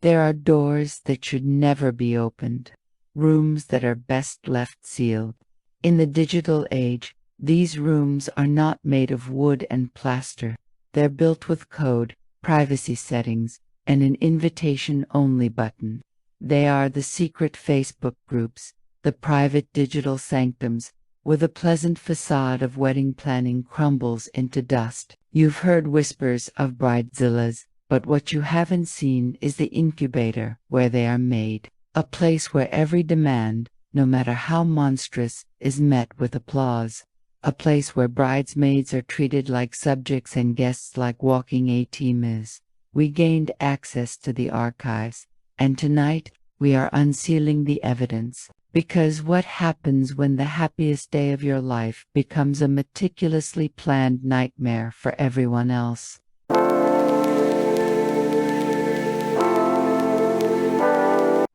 There are doors that should never be opened, rooms that are best left sealed. In the digital age, these rooms are not made of wood and plaster. They're built with code, privacy settings, and an invitation-only button. They are the secret Facebook groups, the private digital sanctums, where the pleasant facade of wedding planning crumbles into dust. You've heard whispers of Bridezillas, but what you haven't seen is the incubator where they are made, a place where every demand, no matter how monstrous, is met with applause, a place where bridesmaids are treated like subjects and guests like walking ATMs. We gained access to the archives, and tonight we are unsealing the evidence. Because what happens when the happiest day of your life becomes a meticulously planned nightmare for everyone else?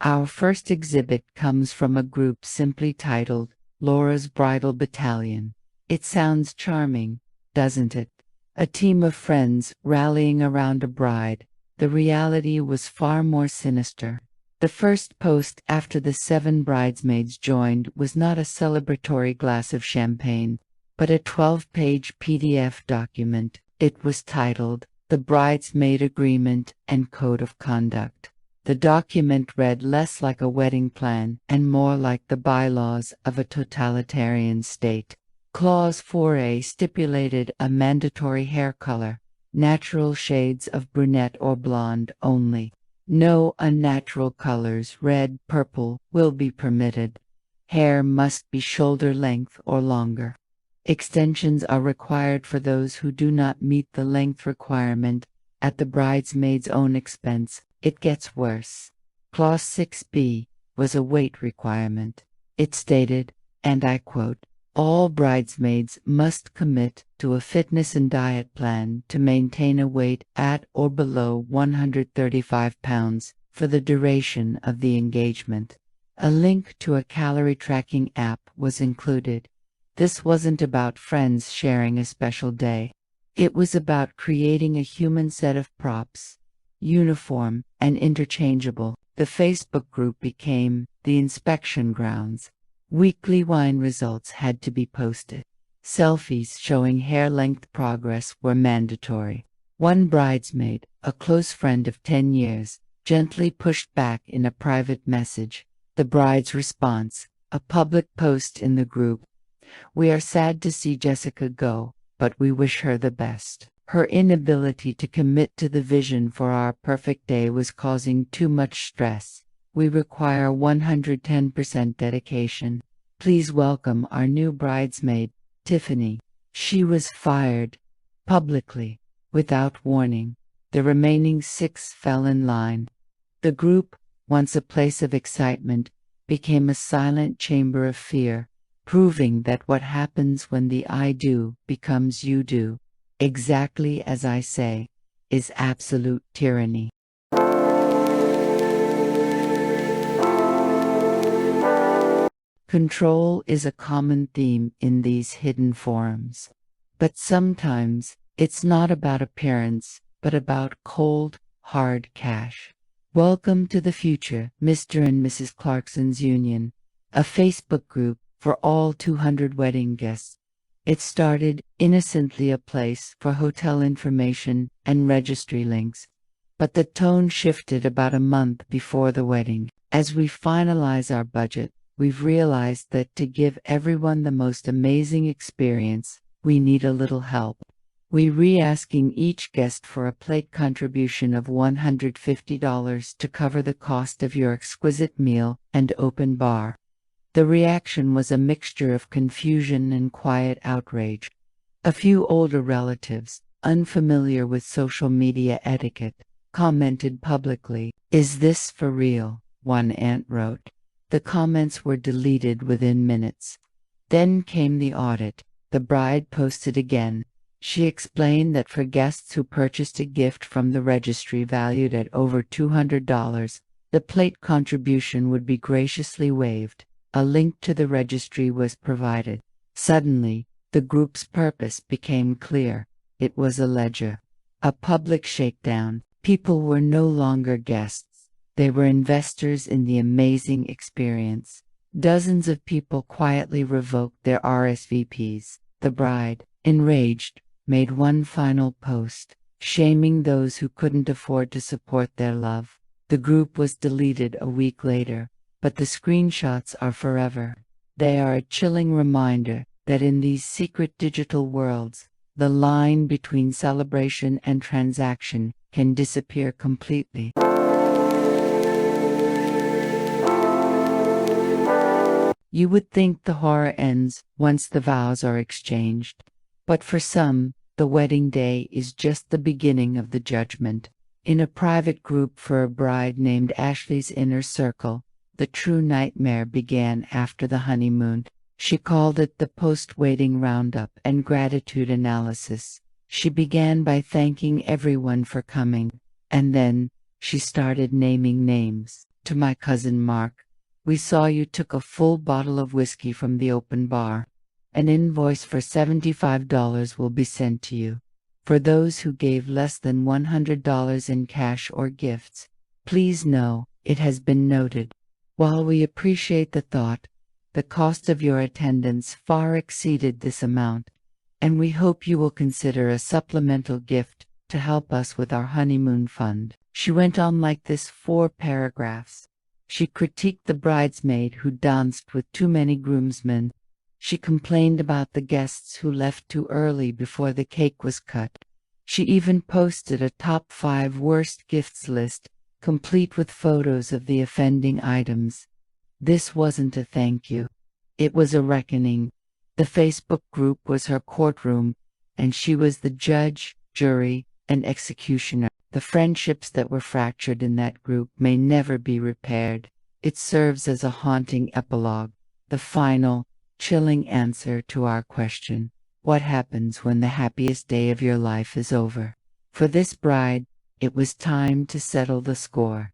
Our first exhibit comes from a group simply titled Laura's Bridal Battalion. It sounds charming, doesn't it? A team of friends rallying around a bride. The reality was far more sinister. The first post after the 7 bridesmaids joined was not a celebratory glass of champagne, but a 12-page PDF document. It was titled, The Bridesmaid Agreement and Code of Conduct. The document read less like a wedding plan and more like the bylaws of a totalitarian state. Clause 4A stipulated a mandatory hair color, natural shades of brunette or blonde only. No unnatural colors, red, purple, will be permitted. Hair must be shoulder length or longer. Extensions are required for those who do not meet the length requirement at the bridesmaid's own expense. It gets worse. Clause 6B was a weight requirement. It stated, and I quote, all bridesmaids must commit to a fitness and diet plan to maintain a weight at or below 135 pounds for the duration of the engagement. A link to a calorie tracking app was included. This wasn't about friends sharing a special day. It was about creating a human set of props, uniform and interchangeable. The Facebook group became the inspection grounds. Weekly wine results had to be posted. Selfies showing hair length progress were mandatory. One bridesmaid, a close friend of 10 years, gently pushed back in a private message. The bride's response, a public post in the group. We are sad to see Jessica go, but we wish her the best. Her inability to commit to the vision for our perfect day was causing too much stress. We require 110% dedication. Please welcome our new bridesmaid, Tiffany. She was fired, publicly, without warning. The remaining 6 fell in line. The group, once a place of excitement, became a silent chamber of fear, proving that what happens when the I do becomes you do, exactly as I say, is absolute tyranny. Control is a common theme in these hidden forums. But sometimes, it's not about appearance, but about cold, hard cash. Welcome to the future, Mr. and Mrs. Clarkson's Union, a Facebook group for all 200 wedding guests. It started innocently a place for hotel information and registry links. But the tone shifted about a month before the wedding. As we finalize our budget, we've realized that to give everyone the most amazing experience, we need a little help. We're re-asking each guest for a plate contribution of $150 to cover the cost of your exquisite meal and open bar. The reaction was a mixture of confusion and quiet outrage. A few older relatives, unfamiliar with social media etiquette, commented publicly, "Is this for real?" one aunt wrote. The comments were deleted within minutes. Then came the audit. The bride posted again. She explained that for guests who purchased a gift from the registry valued at over $200, the plate contribution would be graciously waived. A link to the registry was provided. Suddenly, the group's purpose became clear. It was a ledger, a public shakedown. People were no longer guests. They were investors in the amazing experience. Dozens of people quietly revoked their RSVPs. The bride, enraged, made one final post, shaming those who couldn't afford to support their love. The group was deleted a week later, but the screenshots are forever. They are a chilling reminder that in these secret digital worlds, the line between celebration and transaction can disappear completely. You would think the horror ends once the vows are exchanged, but for some, the wedding day is just the beginning of the judgment. In a private group for a bride named Ashley's Inner Circle, the true nightmare began after the honeymoon. She called it the post-wedding roundup and gratitude analysis. She began by thanking everyone for coming, and then she started naming names. To my cousin Mark, we saw you took a full bottle of whiskey from the open bar. An invoice for $75 will be sent to you. For those who gave less than $100 in cash or gifts, please know it has been noted. While we appreciate the thought, the cost of your attendance far exceeded this amount, and we hope you will consider a supplemental gift to help us with our honeymoon fund. She went on like this 4 paragraphs. She critiqued the bridesmaid who danced with too many groomsmen. She complained about the guests who left too early before the cake was cut. She even posted a top 5 worst gifts list, complete with photos of the offending items. This wasn't a thank you. It was a reckoning. The Facebook group was her courtroom, and she was the judge, jury, and executioner. The friendships that were fractured in that group may never be repaired. It serves as a haunting epilogue, the final, chilling answer to our question: what happens when the happiest day of your life is over? For this bride, it was time to settle the score.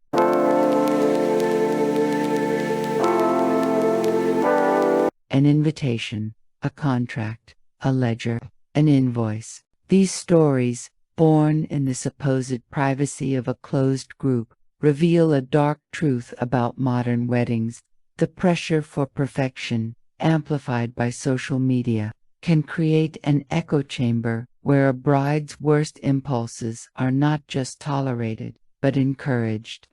An invitation, a contract, a ledger, an invoice. These stories, born in the supposed privacy of a closed group, reveal a dark truth about modern weddings. The pressure for perfection, amplified by social media, can create an echo chamber where a bride's worst impulses are not just tolerated, but encouraged.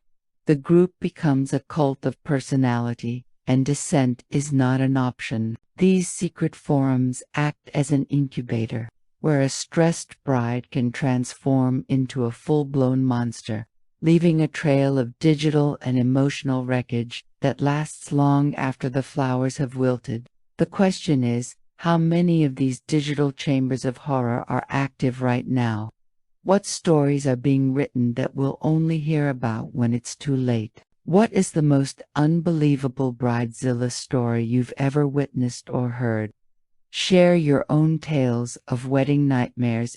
The group becomes a cult of personality, and dissent is not an option. These secret forums act as an incubator, where a stressed bride can transform into a full-blown monster, leaving a trail of digital and emotional wreckage that lasts long after the flowers have wilted. The question is, how many of these digital chambers of horror are active right now? What stories are being written that we'll only hear about when it's too late? What is the most unbelievable Bridezilla story you've ever witnessed or heard? Share your own tales of wedding nightmares